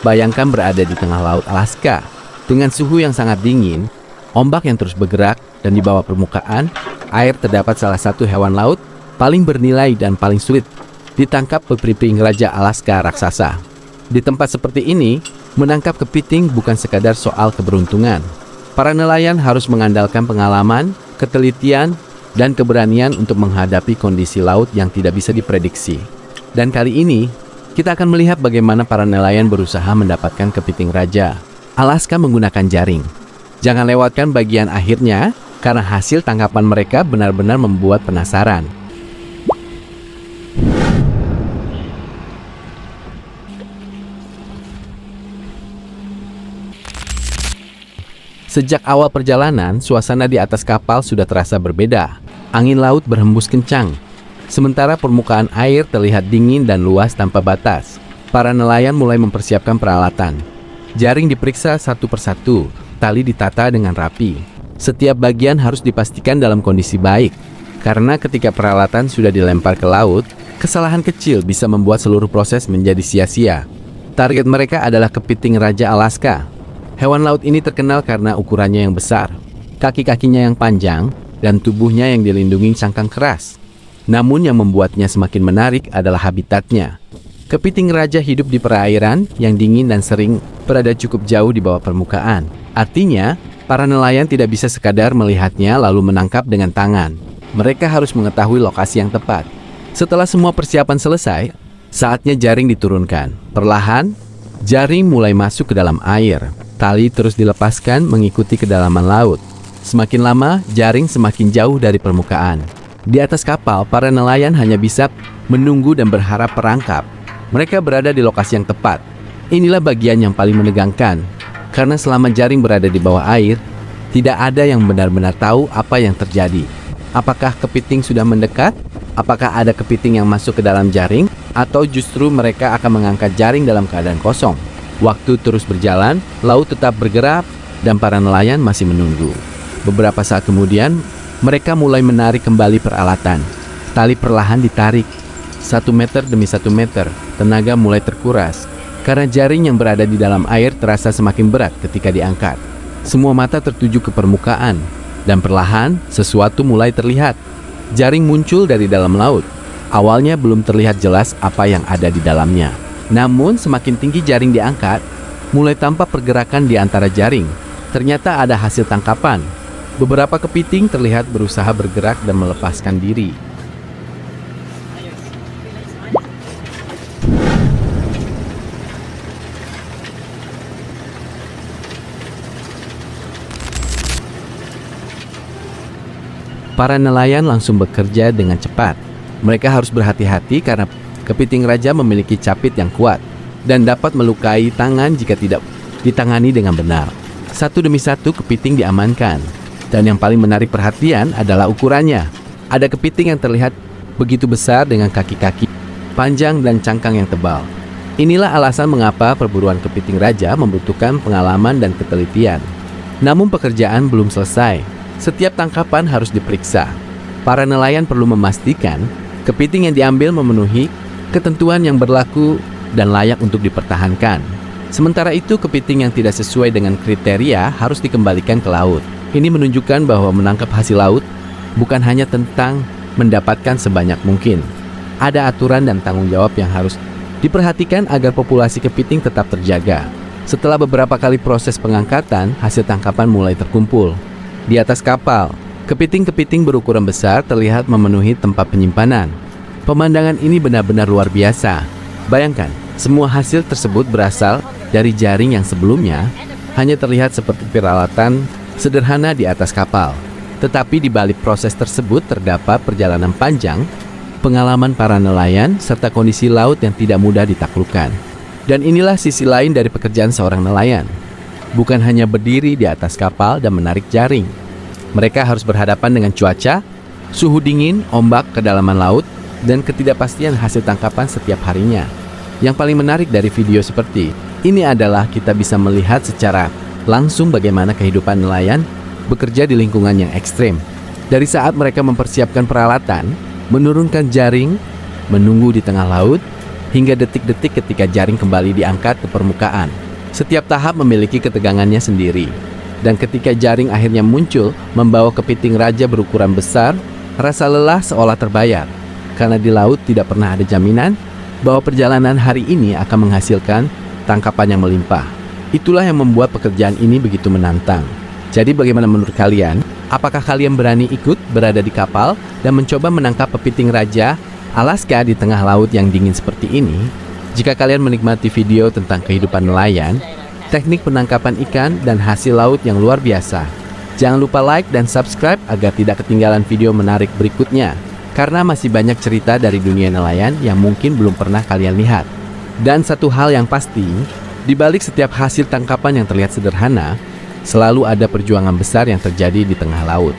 Bayangkan berada di tengah laut Alaska. Dengan suhu yang sangat dingin, ombak yang terus bergerak, dan di bawah permukaan, air terdapat salah satu hewan laut paling bernilai dan paling sulit ditangkap kepiting Raja Alaska raksasa. Di tempat seperti ini, menangkap kepiting bukan sekadar soal keberuntungan. Para nelayan harus mengandalkan pengalaman, ketelitian, dan keberanian untuk menghadapi kondisi laut yang tidak bisa diprediksi. Dan kali ini, kita akan melihat bagaimana para nelayan berusaha mendapatkan kepiting raja Alaska menggunakan jaring. Jangan lewatkan bagian akhirnya, karena hasil tangkapan mereka benar-benar membuat penasaran. Sejak awal perjalanan, suasana di atas kapal sudah terasa berbeda. Angin laut berhembus kencang, sementara permukaan air terlihat dingin dan luas tanpa batas. Para nelayan mulai mempersiapkan peralatan. Jaring diperiksa satu persatu, tali ditata dengan rapi. Setiap bagian harus dipastikan dalam kondisi baik, karena ketika peralatan sudah dilempar ke laut, kesalahan kecil bisa membuat seluruh proses menjadi sia-sia. Target mereka adalah kepiting Raja Alaska. Hewan laut ini terkenal karena ukurannya yang besar, kaki-kakinya yang panjang, dan tubuhnya yang dilindungi cangkang keras. Namun yang membuatnya semakin menarik adalah habitatnya. Kepiting raja hidup di perairan yang dingin dan sering berada cukup jauh di bawah permukaan. Artinya, para nelayan tidak bisa sekadar melihatnya lalu menangkap dengan tangan. Mereka harus mengetahui lokasi yang tepat. Setelah semua persiapan selesai, saatnya jaring diturunkan. Perlahan, jaring mulai masuk ke dalam air. Tali terus dilepaskan mengikuti kedalaman laut. Semakin lama, jaring semakin jauh dari permukaan. Di atas kapal, para nelayan hanya bisa menunggu dan berharap perangkap. Mereka berada di lokasi yang tepat. Inilah bagian yang paling menegangkan, karena selama jaring berada di bawah air, tidak ada yang benar-benar tahu apa yang terjadi. Apakah kepiting sudah mendekat? Apakah ada kepiting yang masuk ke dalam jaring? Atau justru mereka akan mengangkat jaring dalam keadaan kosong? Waktu terus berjalan, laut tetap bergerak, dan para nelayan masih menunggu. Beberapa saat kemudian, mereka mulai menarik kembali peralatan. Tali perlahan ditarik, 1 meter demi 1 meter, tenaga mulai terkuras. Karena jaring yang berada di dalam air terasa semakin berat ketika diangkat. Semua mata tertuju ke permukaan, dan perlahan sesuatu mulai terlihat. Jaring muncul dari dalam laut. Awalnya belum terlihat jelas apa yang ada di dalamnya. Namun semakin tinggi jaring diangkat, mulai tampak pergerakan di antara jaring. Ternyata ada hasil tangkapan. Beberapa kepiting terlihat berusaha bergerak dan melepaskan diri. Para nelayan langsung bekerja dengan cepat. Mereka harus berhati-hati karena kepiting raja memiliki capit yang kuat dan dapat melukai tangan jika tidak ditangani dengan benar. Satu demi satu kepiting diamankan. Dan yang paling menarik perhatian adalah ukurannya. Ada kepiting yang terlihat begitu besar dengan kaki-kaki panjang dan cangkang yang tebal. Inilah alasan mengapa perburuan kepiting raja membutuhkan pengalaman dan ketelitian. Namun pekerjaan belum selesai. Setiap tangkapan harus diperiksa. Para nelayan perlu memastikan kepiting yang diambil memenuhi ketentuan yang berlaku dan layak untuk dipertahankan. Sementara itu, kepiting yang tidak sesuai dengan kriteria harus dikembalikan ke laut. Ini menunjukkan bahwa menangkap hasil laut bukan hanya tentang mendapatkan sebanyak mungkin. Ada aturan dan tanggung jawab yang harus diperhatikan agar populasi kepiting tetap terjaga. Setelah beberapa kali proses pengangkatan, hasil tangkapan mulai terkumpul. Di atas kapal, kepiting-kepiting berukuran besar terlihat memenuhi tempat penyimpanan. Pemandangan ini benar-benar luar biasa. Bayangkan, semua hasil tersebut berasal dari jaring yang sebelumnya hanya terlihat seperti peralatan sederhana di atas kapal. Tetapi di balik proses tersebut terdapat perjalanan panjang, pengalaman para nelayan, serta kondisi laut yang tidak mudah ditaklukkan. Dan inilah sisi lain dari pekerjaan seorang nelayan. Bukan hanya berdiri di atas kapal dan menarik jaring. Mereka harus berhadapan dengan cuaca, suhu dingin, ombak, kedalaman laut, dan ketidakpastian hasil tangkapan setiap harinya. Yang paling menarik dari video seperti ini adalah kita bisa melihat secara langsung bagaimana kehidupan nelayan bekerja di lingkungan yang ekstrim. Dari saat mereka mempersiapkan peralatan, menurunkan jaring, menunggu di tengah laut, hingga detik-detik ketika jaring kembali diangkat ke permukaan. Setiap tahap memiliki ketegangannya sendiri. Dan ketika jaring akhirnya muncul membawa kepiting raja berukuran besar, rasa lelah seolah terbayar. Karena di laut tidak pernah ada jaminan bahwa perjalanan hari ini akan menghasilkan tangkapan yang melimpah. Itulah yang membuat pekerjaan ini begitu menantang. Jadi bagaimana menurut kalian? Apakah kalian berani ikut berada di kapal dan mencoba menangkap kepiting raja Alaska di tengah laut yang dingin seperti ini? Jika kalian menikmati video tentang kehidupan nelayan, teknik penangkapan ikan, dan hasil laut yang luar biasa, jangan lupa like dan subscribe agar tidak ketinggalan video menarik berikutnya. Karena masih banyak cerita dari dunia nelayan yang mungkin belum pernah kalian lihat. Dan satu hal yang pasti, di balik setiap hasil tangkapan yang terlihat sederhana, selalu ada perjuangan besar yang terjadi di tengah laut.